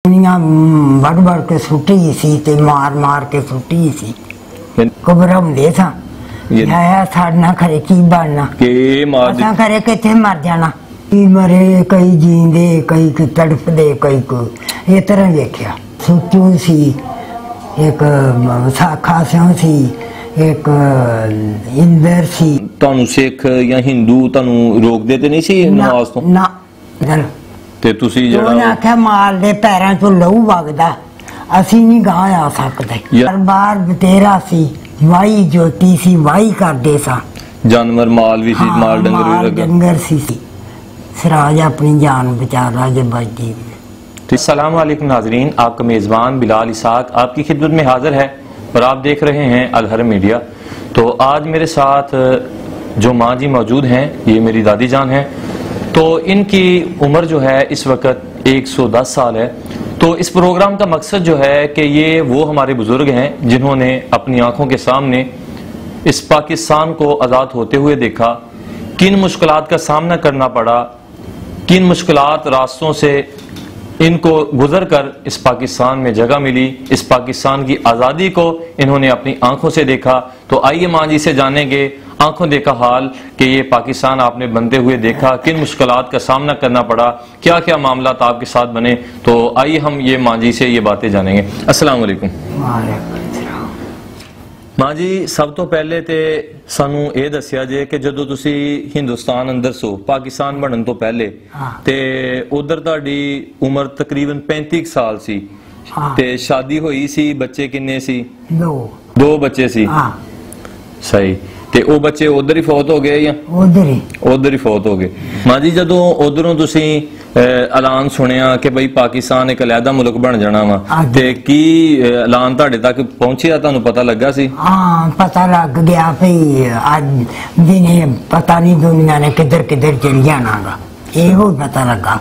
दुनिया बढ़ बढ़ के सुटी सी ते मार मार के सुटी सी घबराउंदे सा आया साडना खरे की बनना असां खरे किथे मर जाना की मरे कई जींदे कई तड़फदे कई को ये तरह देखिया सुचू सी एक साखा सिंह सी एक इंदर सी ਤੁਹਾਨੂੰ ਸਿੱਖ ਜਾਂ ਹਿੰਦੂ ਤੁਹਾਨੂੰ ਰੋਕਦੇ ਤੇ ਨਹੀਂ ਸੀ ਨਮਾਜ਼ ਤੋਂ ਨਾ ਤੇ ਤੁਸੀਂ ਜਿਹੜਾ ਉਹਨੇ ਆਖਿਆ ਮਾਲ ਦੇ ਪੈਰਾਂ ਚੋਂ ਲਹੂ ਵਗਦਾ ਅਸੀਂ ਨਹੀਂ ਗਾਹ ਆ ਸਕਦੇ ਦਰਬਾਰ ਬਤੇਰਾ ਸੀ ਵਾਈ ਜੋਤੀ ਸੀ ਵਾਈ ਕਰਦੇ ਸਾਂ ਜਾਨਵਰ ਮਾਲ ਵੀ ਸੀ ਮਾਲ ਡੰਗਰ ਵੀ ਲੱਗਾ ਡੰਗਰ ਸੀ सिराज अपनी जान बचा रहा जब बच गई। अस्सलाम वालेकुम नाजरीन, आपका मेज़बान बिलाल इसाक आपकी खिदमत में हाजिर है और आप देख रहे हैं अलहर मीडिया। तो आज मेरे साथ जो माँ जी मौजूद हैं ये मेरी दादी जान हैं। तो इनकी उम्र जो है इस वक्त 110 साल है। तो इस प्रोग्राम का मकसद जो है कि ये वो हमारे बुजुर्ग हैं जिन्होंने अपनी आँखों के सामने इस पाकिस्तान को आज़ाद होते हुए देखा, किन मुश्किलात का सामना करना पड़ा, किन मुश्किलात रास्तों से इनको गुजर कर इस पाकिस्तान में जगह मिली, इस पाकिस्तान की आज़ादी को इन्होंने अपनी आंखों से देखा। तो आइए माँ जी से जानेंगे आंखों देखा हाल कि ये पाकिस्तान आपने बनते हुए देखा, किन मुश्किलात का सामना करना पड़ा, क्या क्या मामला आपके साथ बने। तो आइए हम ये माँ जी से ये बातें जानेंगे। अस्सलाम वालेकुम माँ जी, सब तो पहले तो सानू ये दसिया जे कि जदों तुसी हिंदुस्तान अंदर सो पाकिस्तान बनने तो पहले ते उधर तुहाडी उम्र तकरीबन 35 साल सी ते शादी हुई सी, बच्चे किन्ने सी? दो बच्चे सी। सही। ते ओ बच्चे उधर ही फौत हो गए या उधर ही फौत हो गए? माँ जी, जदों उधरों तुसी ऐलान सुनिया कि भाई पाकिस्तान एक अलहदा मुल्क बन जाना वा ते की ऐलान तुहाडे तक पहुंचिया, तुहानू पता लगा सी? हाँ, पता लग गया भाई आज दिने पता नहीं दुनिया ने किधर किधर चल जाना गा, ये पता लगा।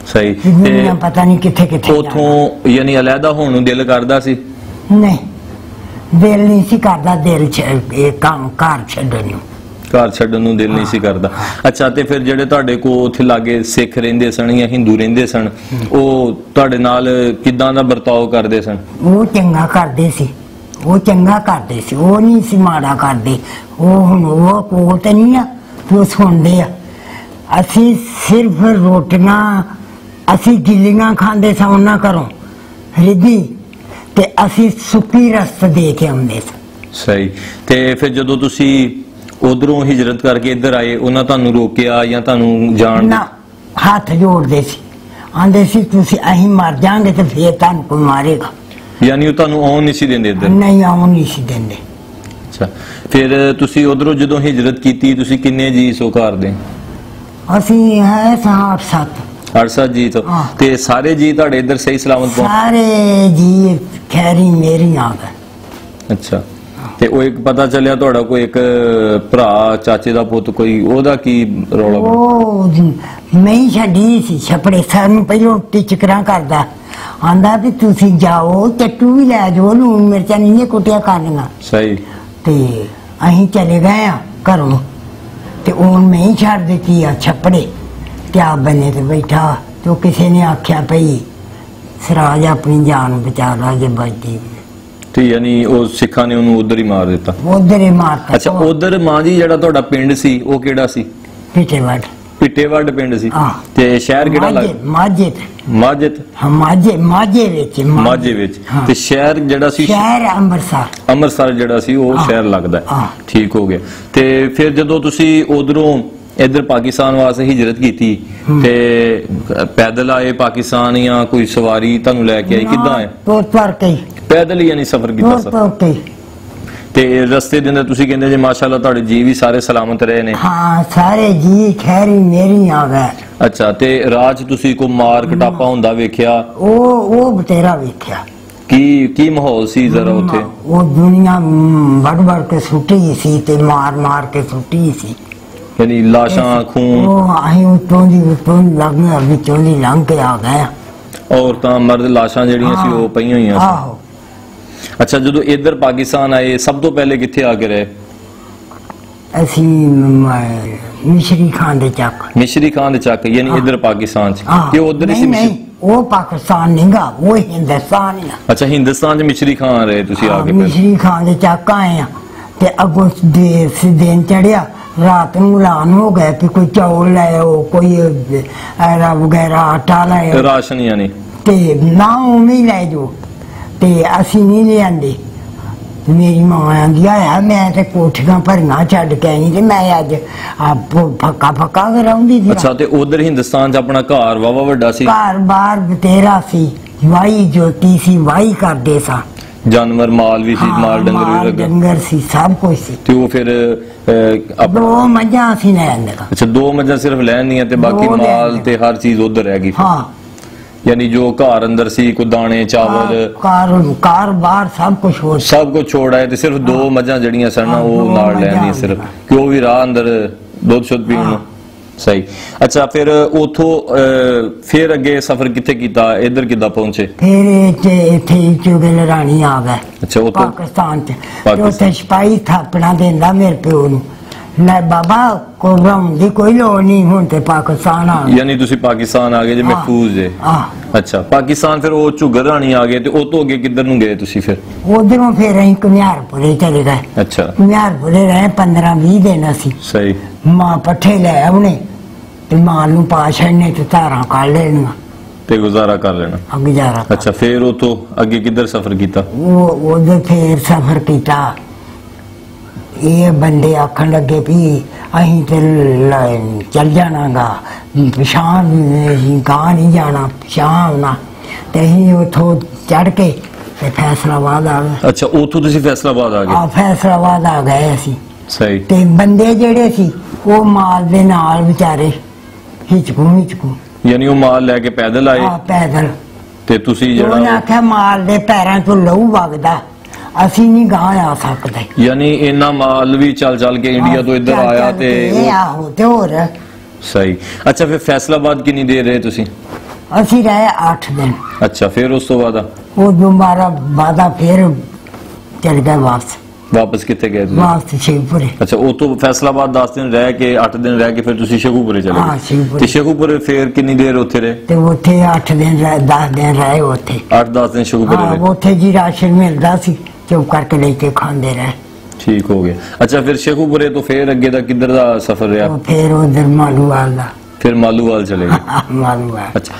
सही। दुनिया पता नहीं किथे किथे उथों यानी अलहदा होने नू दिल करदा सी? नहीं, दिल नहीं सी करदा, दिल काम घर छड्डण घर छड्डण नू दिल नहीं सी करदा। अच्छा, ते फिर जेडे तुहाडे को उत्थे लागे सिख रहिंदे सन या हिंदू रहिंदे सन, ओ तुहाडे नाल किदां दा बर्ताव करदे सन? वो चंगा करदे सी, वो चंगा करदे सी, वो नहीं सी माड़ा करदे। वो हुण वो कोल ते नहीं आ, वो सुणदे आ। असी सिर्फ रोटियां असी गिल्लियां खांदे सां उन्हां घरों रिद्धी ते असी सुक्की रस दे के आउंदे सां। सही। ते फिर जदों तुसी उधरों हिजरत करके इधर आए, उन्हें तुहानू रोकिया या तुहानू जान ना? हाथ जोड़दे सी, आंदे सी तुसी अहीं मर जांगे ते फिर तुहानू कोई मारेगा। यानी वो तुहानू आउण नहीं सी देंदे इधर? नहीं, आउण नहीं सी देंदे। अच्छा, फिर तुसी उधरों जदों हिजरत कीती तुसी किन्ने जी सो घर दे? असी है 8-7 8-7 जी। तो ते सारे जी तुहाडे इधर सही सलामत पहुंच? सारे जी खैरी मेरी आ गए। अच्छा, ते ओ एक पता चलिया तुहाडा कोई एक भरा चाचे दा पुੱਤ कोई ओदा की रौला? ओ मैं ही छड्डी सी छपड़े, सानू पहलों टिचकरां करदा आंदा भी तुसी जाओ चट्टू भी लै जाओ, लून मिर्चा नहीं कुटिया करनियां। सही। ते अहीं चले गए घरों ते हुण मैं ही छड्ड दित्ती आ छपड़े, क्या बने ते बैठा। तो किसी ने आख्या भई सिराज अपनी जान बचा ला जे बच गई। यानी वो सिखा ने उन्हें उधर ही मार दिता? उधर ही मारता। अच्छा, उधर मां जी जेड़ा तुहाडा पिंड सी वो केड़ा सी? पिटेवड। पिटेवड पिंड सी। ते शहर केड़ा लग? माजिद। माजिद? हां, माजे विच। ते शहर जेड़ा सी? शहर अमृतसर। अमृतसर जेड़ा सी वो शहर लगदा है। ठीक हो गया। ते फिर जदों तुसी उधरों इधर पाकिस्तान वास्ते हिजरत कीती ते पैदल आए पाकिस्तान या कोई सवारी तुहानू लेके आई, किदां आए? तुर के पैदल यानी सफर कीता सा? ते रस्ते दे अंदर तुसी कहंदे जे माशाअल्लाह तुहाडे जी भी सारे सलामत रहे ने? हां, सारे जी खैरी मेरी आ गए। अच्छा, ते राज तुसी को मार कटापा हुंदा वेखिया? ओ बतेरा वेखिया। की माहौल सी जरा उथे? वो दुनिया बढ़ बढ़ के सुटी सी ते मार मार के सुटी सी, यानी लाशां खून? ओ अहीं उतों दी लगना विचों दी लंघ के आ गए। औरतां मर्द लाशां जेड़ियां सी वो पईयां होईयां सी? आहो। अच्छा, जदों इधर पाकिस्तान आए सब तो पहले किथे आके रहे? असी मिश्री खान दे चक। मिश्री खान दे चक यानी इधर पाकिस्तान च? ये उधर नहीं, वो पाकिस्तान नहीं गा, वो हिंदुस्तान ही। अच्छा, हिंदुस्तान च मिश्री खान रहे तुसी आके? मिश्री खान दे चक आए हैं ते अगों दिन चढ़िया, रात नूं ऐलान हो गया कि कोई चौल लाओ, कोई ऐरा वगैरह आटा लाओ, राशन यानी ते ना उवें ही लै जाओ, ते असीं नहीं लिआंदे। मेरी मां आंदी आया मैं ते कोठियां भरियां छड्ड के आई ते मैं अज फक्का फक्का कराउंदी थी। अच्छा, ते उधर हिंदुस्तान च अपना घर वावा वड्डा सी? घर बार बतेरा सी, वाही जोती सी, वाही करदे सा, जानवर माल भी सी? हाँ, माल डंगर भी लगा? डंगर सी, सब कुछ सी। ते वो फिर दो मझां सी लैन दा। अच्छा, दो मझां सिर्फ लैनियां ते बाकी माल ते हर चीज उधर रह गई? हाँ, यानी जो घर अंदर सी, कोई दाने चावल कार बार सब कुछ हो, सब कुछ छोड़ आए, ते सिर्फ दो मझां जड़ियां सन वो नाल लैनियां सिर्फ, कि वो भी राह अंदर दुध शुद्ध पीण। सही। अच्छा, फिर उथों फिर अगे सफर किथे कीता, इधर किदा पहुंचे? फिर इथे चुगल रानी आ गए। अच्छा, पाकिस्तान च उत्थे सिपाही थापना देंदा मेरे प्यो नूं, ले बाबा घबराउण दी कोई लोड़ नहीं, हुण ते पाकिस्तान आ गए। यानी तुसी पाकिस्तान आ गए जे, महफूज जे? अच्छा, पाकिस्तान फिर वो चुगर रानी आ गए, ते ओ तो अगे किधर नूं गए तुसी फिर? उधरों फिर असीं घुमियारपुरे चले गए। अच्छा, घुमियारपुरे रहे 15-20 दिन असीं। सही। मां पट्ठे लै औने ते माल नूं पा छड़ने ते धारां कढ लेणियां ते गुजारा कर लेना। गुजारा। अच्छा, फिर वो तो अगे किधर सफर कीता? वो उधर फिर सफर कीता। ये बंदे आखन लगे भी अहीं ते चल जाना गा, पिछां गां नहीं जाना, पिछां आना, ते अहीं उत्थों चढ़ के ते फैसलाबाद आ गए। अच्छा, उत्थों तुसीं फैसलाबाद आ गए? फैसलाबाद आ गए असीं। सही। ते बंदे जेड़े सी वो माल दे नाल बेचारे हिचकू हिचकू, यानी वो माल लैके पैदल आए? पैदल। ते तुसीं जेड़ा उन्हें आख्या माल दे पैरां चों लहू वगदा, असीं नहीं गां आ सकदे। यानी इन्ना माल भी चल चल के इंडिया तो इधर आया ते आहो ते होर। सही। अच्छा, फिर फैसलाबाद कितनी देर रहे तुसीं? असीं रहे 8 दिन। अच्छा, फिर उस तो बाद वो दोबारा बादा फिर चल गए वापस कितने गए? वापस शेखपुरे। अच्छा, वो तो फैसलाबाद 10 दिन रह के 8 दिन रह के फिर तुसीं शेखुपुरे चले गए? ते शेखुपुरे फिर कितनी देर उत्थे रहे? ते उत्थे 8 दिन रहे, 10 दिन रहे उत्थे। 8-10 दिन शेखुपुरे रहे? उत्थे जी राशन मिलदा सी, चुप करके लेके खांदे रहे। ठीक हो गया। अच्छा, फिर शेखुपुरे तो फिर अगे दा किधर दा सफर रहा? फिर उधर मालूवाल दा। फिर मालूवाल चले गए? मालूवाल। अच्छा,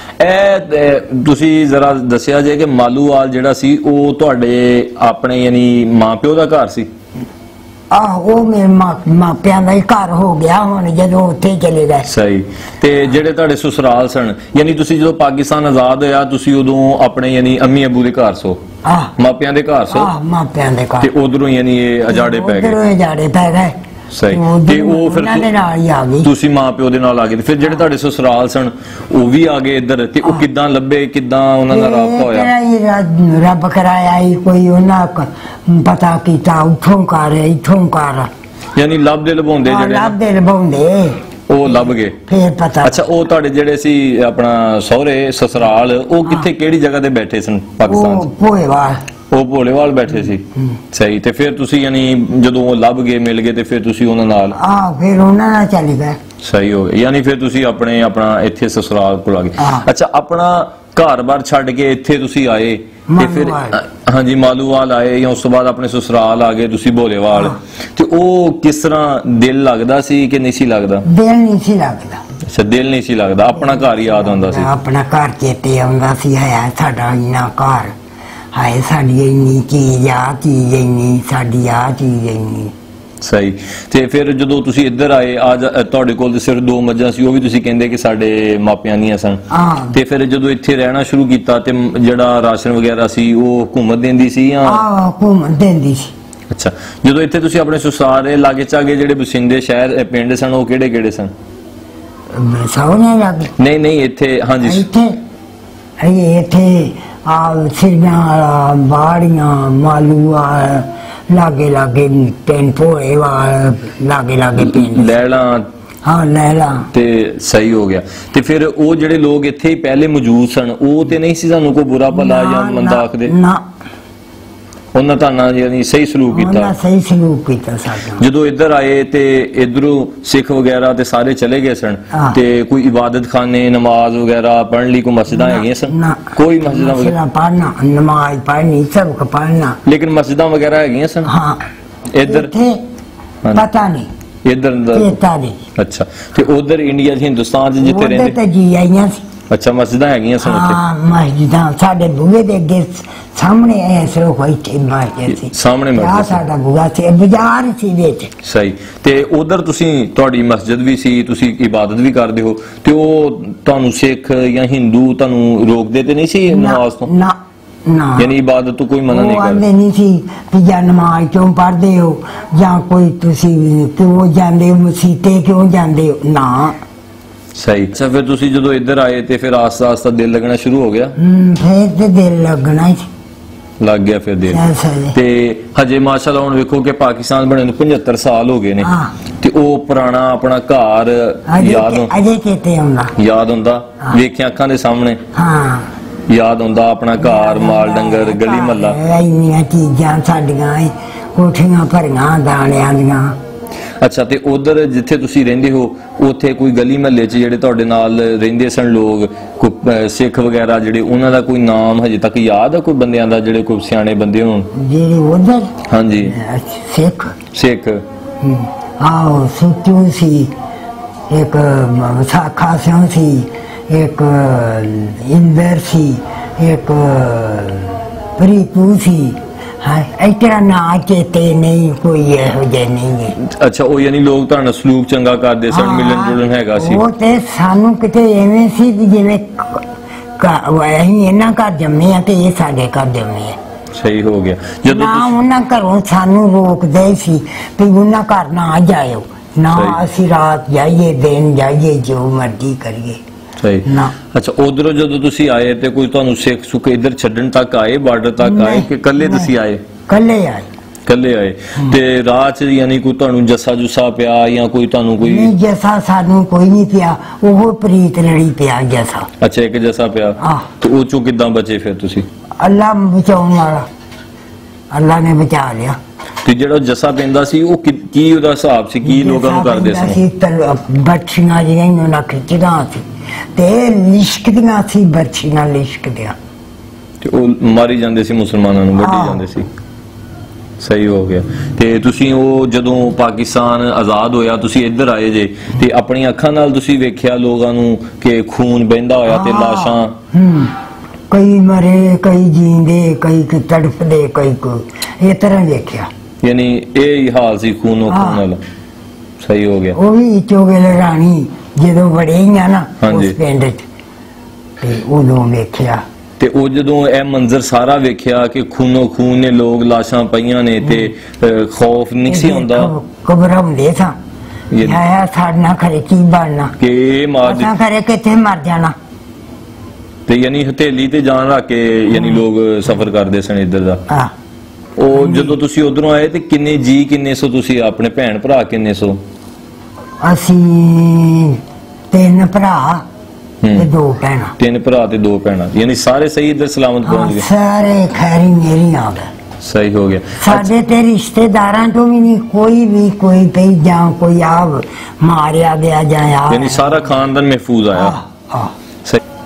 तुसी जरा दसिया जे कि मालूवाल जेड़ा सी ओ तुहाडे अपने यानी मां प्यो दा घर सी? वो मेरे मापियां दा ही घर हो गया हुण जदों उत्थे चले गए। सही। ते जेड़े तुहाडे ससुराल सन, यानी तुसी जदों पाकिस्तान आजाद होया तुसी उदों अपने यानी अम्मी अबू दे घर सो? मापियां दे घर सो? मापियां दे घर। ते उधरों यानी ये अजाड़े पै गए? उधरों अजाड़े पै गए। सही। ते ओ फिर तुसी मां प्यो दे नाल आ गए, फिर जेड़े तुहाडे ससुराल सन ओ भी आ गए इधर, ते ओ किदां लब्बे, किदां उन्हां दा राबता होया? रब कराया ही कोई उन्हां पता कीता, उठों कर इथों कर, यानी लभदे लभाउंदे जेड़े लभदे लभाउंदे ओ लभ गए फिर पता। अच्छा, ओ तुहाडे जेड़े सी अपना सहुरे ससुराल ओ किथे केड़ी जगह ते बैठे सन पाकिस्तान च? भोलेवाल। ਉਹ ਭੋਲੇਵਾਲ बैठे सी? सही। ते फिर तुसी यानी जदों वो लभ गए मिल गए ते फिर तुसी उन्हां नाल? फिर उन्हां नाल चले गए। सही हो गया। यानी फिर तुसी अपने अपना इत्थे ससुराल कोल आ गए। अच्छा, अपना घर बार छड्ड के इत्थे तुसी आए ते फिर हाँ जी मालूवाल आए या उस तो बाद अपने ससुराल आ गए तुसी भोलेवाल, ते ओ किस तरह दिल लगदा सी कि नहीं सी लगदा? दिल नहीं सी लगदा। अच्छा, दिल नहीं सी लगदा, अपना घर याद आंदा सी? अपना घर चेते आंदा सी, है साडा इन्ना घर, हाय साडी इन्नी चीज, आ चीज इन्नी, साडी आ चीज इन्नी। सही। ते फिर जदों तुसी इधर आए आज तुहाडे कोल सिर्फ 2 मੱਝਾਂ ਸੀ, ਉਹ ਵੀ ਤੁਸੀਂ ਕਹਿੰਦੇ ਕਿ ਸਾਡੇ ਮਾਪਿਆਂ ਦੀਆਂ ਸਨ, ਤੇ ਫਿਰ ਜਦੋਂ ਇੱਥੇ ਰਹਿਣਾ ਸ਼ੁਰੂ ਕੀਤਾ ਤੇ ਜਿਹੜਾ ਰਾਸ਼ਨ ਵਗੈਰਾ ਸੀ ਉਹ ਹਕੂਮਤ ਦਿੰਦੀ ਸੀ ਜਾਂ? ਹਕੂਮਤ ਦਿੰਦੀ ਸੀ। ਅੱਛਾ, ਜਦੋਂ ਇੱਥੇ ਤੁਸੀਂ ਆਪਣੇ ਸੁਸਾਰੇ ਲਾਗੇ ਚਾਗੇ ਜਿਹੜੇ ਬਸਿੰਦੇ ਸ਼ਹਿਰ ਪਿੰਡ ਸਨ ਉਹ ਕਿਹੜੇ ਕਿਹੜੇ ਸਨ? ਸੌਨੇ ਲਾਗੇ? ਨਹੀਂ ਨਹੀਂ, ਇੱਥੇ ਹਾਂਜੀ ਇੱਥੇ सिरियां बाड़ियां मालूवाल लागे लागे पिंड भोलेवाल लागे लागे पिंड लैला। हाँ लैला। ते सही हो गया। ते फिर वो जेड़े लोग इत्थे ही पहले मौजूद सन वो ते नहीं सी सानू कोई बुरा भला या मंदा आखदे? ना, ਉਹਨਾਂ ਤਾਂ ਯਾਨੀ ਸਹੀ ਸਲੂਕ ਕੀਤਾ, ਉਹਨਾਂ ਸਹੀ ਸਲੂਕ ਕੀਤਾ ਸਾਡਾ। ਜਦੋਂ ਇੱਧਰ ਆਏ ਤੇ ਇਧਰੋਂ ਸਿੱਖ ਵਗੈਰਾ ਤੇ ਸਾਰੇ ਚਲੇ ਗਏ ਸਨ, ਤੇ ਕੋਈ ਇਬਾਦਤ ਖਾਨੇ, ਨਮਾਜ਼ ਵਗੈਰਾ ਪੜ੍ਹਨ ਲਈ ਕੋਈ ਮਸਜਿਦਾਂ ਹੈਗੀਆਂ ਸਨ? ਕੋਈ ਮਸਜਿਦਾਂ ਵਗੈਰਾ ਪੜ੍ਹਨਾ, ਨਮਾਜ਼ ਪੜ੍ਹਨੀ, ਸਬਕ ਪੜ੍ਹਨਾ, ਲੇਕਿਨ ਮਸਜਿਦਾਂ ਵਗੈਰਾ ਹੈਗੀਆਂ ਸਨ? ਹਾਂ। ਇੱਧਰ ਪਤਾ ਨਹੀਂ, ਇੱਧਰ ਨਹੀਂ। ਅੱਛਾ, ਤੇ ਉਧਰ ਇੰਡੀਆ ਚ, ਹਿੰਦੁਸਤਾਨ ਚ ਜਿੱਥੇ ਰਹਿੰਦੇ ਤੇ ਜੀ ਆਈਆਂ ਸੀ। ਅੱਛਾ, ਮਸਜਿਦਾਂ ਹੈਗੀਆਂ ਸਨ ਉੱਥੇ? ਹਾਂ, ਮਸਜਿਦਾਂ ਸਾਡੇ ਬੂਹੇ ਦੇ ਅੱਗੇ ਸਾਹਮਣੇ ਐਸੇ ਕੋਈ ਮਸਜਿਦ ਸੀ, ਸਾਹਮਣੇ ਮਸਜਿਦ ਸਾਡਾ ਬੂਹਾ ਸੀ, ਬਾਜ਼ਾਰ ਸੀ ਵਿੱਚ। ਸਹੀ। ਤੇ ਉਧਰ ਤੁਸੀਂ, ਤੁਹਾਡੀ ਮਸਜਿਦ ਵੀ ਸੀ, ਤੁਸੀਂ ਇਬਾਦਤ ਵੀ ਕਰਦੇ ਹੋ, ਤੇ ਉਹ ਤੁਹਾਨੂੰ ਸਿੱਖ ਜਾਂ ਹਿੰਦੂ ਤੁਹਾਨੂੰ ਰੋਕਦੇ ਤੇ ਨਹੀਂ ਸੀ ਨਮਾਜ਼ ਤੋਂ? ਨਾ ਨਾ, ਯਾਨੀ ਇਬਾਦਤ ਤੋਂ ਕੋਈ ਮਨਾ ਨਹੀਂ ਕਰਦੇ ਨਹੀਂ ਸੀ ਕਿ ਜਾਂ ਨਮਾਜ਼ ਕਿਉਂ ਪੜ੍ਹਦੇ ਹੋ, ਜਾਂ ਕੋਈ ਤੁਸੀਂ ਕਿਉਂ ਜਾਂਦੇ ਹੋ ਮਸੀਤੇ, ਕਿਉਂ ਜਾਂਦੇ ਹੋ, ਨਾ। ਸਹੀ। ਅੱਛਾ, ਫਿਰ ਤੁਸੀਂ ਜਦੋਂ ਇੱਧਰ ਆਏ ਤੇ ਫਿਰ ਆਸਤਾ ਆਸਤਾ ਦਿਲ ਲੱਗਣਾ ਸ਼ੁਰੂ ਹੋ ਗਿਆ? ਫਿਰ ਤੇ ਦਿਲ ਲੱਗਣਾ ਹੀ ਲੱਗ ਗਿਆ ਫਿਰ ਦਿਲ। ਤੇ ਹਜੇ ਮਾਸ਼ਾਅੱਲਾ ਹੁਣ ਵੇਖੋ ਕਿ ਪਾਕਿਸਤਾਨ ਬਣੇ ਨੂੰ 75 ਸਾਲ ਹੋ ਗਏ ਨੇ, ਤੇ ਉਹ ਪੁਰਾਣਾ ਆਪਣਾ ਘਰ ਅਜੇ ਕਿਤੇ ਆਉਂਦਾ, ਯਾਦ ਹੁੰਦਾ, ਵੇਖਿਆ ਅੱਖਾਂ ਦੇ ਸਾਹਮਣੇ? ਹਾਂ, ਯਾਦ ਹੁੰਦਾ ਆਪਣਾ ਘਰ, ਮਾਲ ਡੰਗਰ, ਗਲੀ ਮਹੱਲਾ, ਇੰਨੀਆਂ ਚੀਜ਼ਾਂ ਸਾਡੀਆਂ, ਕੋਠੀਆਂ ਭਰੀਆਂ ਦਾਣਿਆਂ ਦੀਆਂ। ਅੱਛਾ, ਤੇ ਉਧਰ ਜਿੱਥੇ ਤੁਸੀਂ ਰਹਿੰਦੇ ਹੋ ਉੱਥੇ ਕੋਈ ਗਲੀ ਮਹੱਲੇ 'ਚ ਜਿਹੜੇ ਤੁਹਾਡੇ ਨਾਲ ਰਹਿੰਦੇ ਸਨ ਲੋਕ, ਕੋਈ ਸਿੱਖ ਵਗੈਰਾ ਜਿਹੜੇ, ਉਹਨਾਂ ਦਾ ਕੋਈ ਨਾਮ ਹਜੇ ਤੱਕ ਯਾਦ ਹੈ ਕੋਈ ਬੰਦਿਆਂ ਦਾ, ਜਿਹੜੇ ਕੋਈ ਸਿਆਣੇ ਬੰਦੇ ਹੋਣ ਜਿਹੜੇ ਉਧਰ? ਹਾਂਜੀ, ਸਿੱਖ। ਆਹੋ, ਸੁੱਚੂ ਸੀ ਇੱਕ, ਵਿਸਾਖਾ ਸਿੰਘ ਸੀ ਇੱਕ, ਇੰਦਰ ਸੀ ਇੱਕ, ਪ੍ਰੀਤੂ ਸੀ। ਹਾਂ, ਇਸ ਤਰ੍ਹਾਂ ਨਾ ਚੇਤੇ ਨਹੀਂ, ਕੋਈ ਇਹੋ ਜਿਹੇ ਨਹੀਂ ਹੈ। ਅੱਛਾ, ਉਹ ਯਾਨੀ ਲੋਕ ਤੁਹਾਨੂੰ ਸਲੂਕ ਚੰਗਾ ਕਰਦੇ ਸਨ, ਮਿਲਣ ਜੁਲਣ ਹੈਗਾ ਸੀ? ਉਹ ਤੇ ਸਾਨੂੰ ਕਿਤੇ ਐਵੇਂ ਸੀ ਜਿਵੇਂ ਅਸੀਂ ਇਹਨਾਂ ਘਰ ਜੰਮੇ ਆ ਤੇ ਇਹ ਸਾਡੇ ਘਰ ਜੰਮੇ ਆ। ਸਹੀ ਹੋ ਗਿਆ। ਜਦੋਂ ਉਹਨਾਂ ਘਰੋਂ ਸਾਨੂੰ ਰੋਕਦੇ ਸੀ ਵੀ ਉਹਨਾਂ ਘਰ ਨਾ ਜਾਇਓ, ਨਾ ਅਸੀਂ ਰਾਤ ਜਾਈਏ, ਦਿਨ ਜਾਈਏ, ਜੋ ਮਰਜ਼ੀ ਕਰੀਏ। ਸਹੀ। ਅੱਛਾ, ਉਧਰੋਂ ਜਦੋਂ ਤੁਸੀਂ ਆਏ ਤੇ ਕੋਈ ਤੁਹਾਨੂੰ ਸਿੱਖ ਸੁੱਖ ਇੱਧਰ ਛੱਡਣ ਤੱਕ ਆਏ, ਬਾਰਡਰ ਤੱਕ ਆਏ, ਕਿ ਕੱਲੇ ਤੁਸੀਂ ਆਏ? ਕੱਲੇ ਆਏ। ਤੇ ਰਾਹ 'ਚ ਯਾਨੀ ਕੋਈ ਤੁਹਾਨੂੰ ਜੱਸਾ ਜੁੱਸਾ ਪਿਆ ਜਾਂ ਕੋਈ ਤੁਹਾਨੂੰ ਕੋਈ? ਨਹੀਂ, ਜੱਸਾ ਸਾਨੂੰ ਕੋਈ ਨਹੀਂ ਪਿਆ, ਉਹ ਪ੍ਰੀਤ ਲੜੀ ਪਿਆ ਜੱਸਾ। ਅੱਛਾ, ਇੱਕ ਜੱਸਾ ਪਿਆ। ਤੇ ਉਹ ਚੋਂ ਕਿੱਦਾਂ ਬਚੇ ਫਿਰ ਤੁਸੀਂ? ਅੱਲਾ ਬਚਾਉਣ ਵਾਲਾ, ਅੱਲਾ ਨੇ ਬਚਾ ਲਿਆ। ਤੇ ਜਿਹੜਾ ਜੱਸਾ ਪੈਂਦਾ ਸੀ ਉਹ ਕੀ ਉਹਦਾ ਹਿਸਾਬ ਸੀ, ਕੀ ਲੋਕਾਂ ਨੂੰ ਕਰਦੇ ਸੀ? ਬਰਛੀਆਂ ਜਿਹੜੀਆਂ ਉਹਨਾਂ ਖਿੱਚਦੀਆਂ ਸੀ ਤੇ ਲਿਸ਼ਕਦੀਆਂ ਸੀ, ਬਰਛੀਆਂ ਲਿਸ਼ਕਦੀਆਂ, ਤੇ ਉਹ ਮਾਰੀ ਜਾਂਦੇ ਸੀ, ਮੁਸਲਮਾਨਾਂ ਨੂੰ ਵੱਢੀ ਜਾਂਦੇ ਸੀ। ਸਹੀ ਹੋ ਗਿਆ। ਤੇ ਤੁਸੀਂ ਉਹ ਜਦੋਂ ਪਾਕਿਸਤਾਨ ਆਜ਼ਾਦ ਹੋਇਆ ਤੁਸੀਂ ਇੱਧਰ ਆਏ ਜੇ, ਤੇ ਆਪਣੀਆਂ ਅੱਖਾਂ ਨਾਲ ਤੁਸੀਂ ਵੇਖਿਆ ਲੋਕਾਂ ਨੂੰ ਕਿ ਖੂਨ ਵਹਿੰਦਾ ਹੋਇਆ ਤੇ ਲਾਸ਼ਾਂ, ਕਈ ਮਰੇ, ਕਈ ਜੀਂਦੇ, ਕਈ ਤੜਫਦੇ, ਕਈ ਇਸ ਤਰ੍ਹਾਂ ਵੇਖਿਆ। ਯਾਨੀ ਇਹ ਹਾਲ ਸੀ ਖੂਨੋ ਖੂਨ ਵਾਲਾ। ਸਹੀ ਹੋ ਗਿਆ। ਉਹ ਵੀ ਚੋਗਲ ਰਾਣੀ ਜਦੋਂ ਵੜੇ ਹੀ ਆ ਨਾ ਉਸ ਪਿੰਡ 'ਚ, ਤੇ ਉਦੋਂ ਵੇਖਿਆ। ਤੇ ਉਹ ਜਦੋਂ ਇਹ ਮੰਜ਼ਰ ਸਾਰਾ ਵੇਖਿਆ ਕਿ ਖੂਨੋ ਖੂਨ ਨੇ, ਲੋਕ ਲਾਸ਼ਾਂ ਪਈਆਂ ਨੇ, ਤੇ ਖੌਫ ਨਹੀਂ ਸੀ ਹੁੰਦਾ? ਘਬਰਾਉਂਦੇ ਸਾਂ, ਆਇਆ ਸਾਡਾ ਖਰੇ ਕੀ ਬਣਨਾ, ਕਿ ਅਸਾਂ ਖਰੇ ਕਿੱਥੇ ਮਰ ਜਾਣਾ। ਤੇ ਯਾਨੀ ਹਥੇਲੀ ਤੇ ਜਾਨ ਰੱਖ ਕੇ ਯਾਨੀ ਲੋਕ ਸਫ਼ਰ ਕਰਦੇ ਸਨ ਇੱਧਰ ਦਾ। ਉਹ ਜਦੋਂ ਤੁਸੀਂ ਉਧਰੋਂ ਆਏ ਤੇ ਕਿੰਨੇ ਜੀ, ਕਿੰਨੇ ਸੋ ਤੁਸੀਂ, ਆਪਣੇ ਭੈਣ ਭਰਾ ਕਿੰਨੇ ਸੋ? ਅਸੀਂ 3 ਭਰਾ ਤੇ 2 ਭੈਣਾਂ। 3 ਭਰਾ ਤੇ 2 ਭੈਣਾਂ, ਯਾਨੀ ਸਾਰੇ ਸਹੀ ਇੱਧਰ ਸਲਾਮਤ ਪਹੁੰਚ ਗਏ? ਸਾਰੇ ਖੈਰੀ ਮੇਰੀ ਆ ਗਏ। ਸਹੀ ਹੋ ਗਿਆ। ਸਾਡੇ ਤੇ ਰਿਸ਼ਤੇਦਾਰਾਂ ਤੋਂ ਵੀ ਨਹੀਂ ਕੋਈ ਪਈ ਜਾਂ ਕੋਈ ਆਪ ਮਾਰਿਆ गया ਜਾਂ यानी सारा खानदान महफूज आया।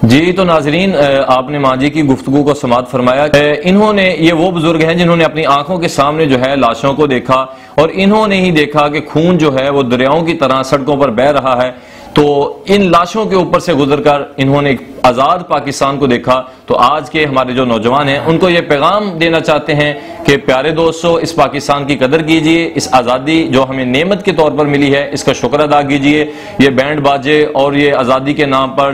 जी तो नाजरीन, आपने माँ जी की गुफ्तगू को समाअत फरमाया। इन्होंने, ये वो बुजुर्ग हैं जिन्होंने अपनी आंखों के सामने जो है लाशों को देखा, और इन्होंने ही देखा कि खून जो है वो दरियाओं की तरह सड़कों पर बह रहा है। तो इन लाशों के ऊपर से गुजरकर इन्होंने आज़ाद पाकिस्तान को देखा। तो आज के हमारे जो नौजवान हैं उनको ये पैगाम देना चाहते हैं कि प्यारे दोस्तों, इस पाकिस्तान की कदर कीजिए, इस आज़ादी जो हमें नेमत के तौर पर मिली है इसका शुक्र अदा कीजिए। ये बैंड बाजे और ये आज़ादी के नाम पर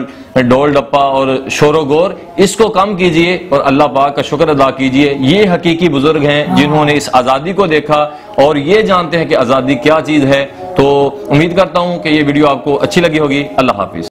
डोल डप्पा और शोरो गोर, इसको कम कीजिए और अल्लाह पाक का शुक्र अदा कीजिए। ये हकीकी बुजुर्ग हैं जिन्होंने इस आज़ादी को देखा और ये जानते हैं कि आज़ादी क्या चीज़ है। तो उम्मीद करता हूँ कि ये वीडियो आपको अच्छी लगी होगी। अल्लाह हाफिज।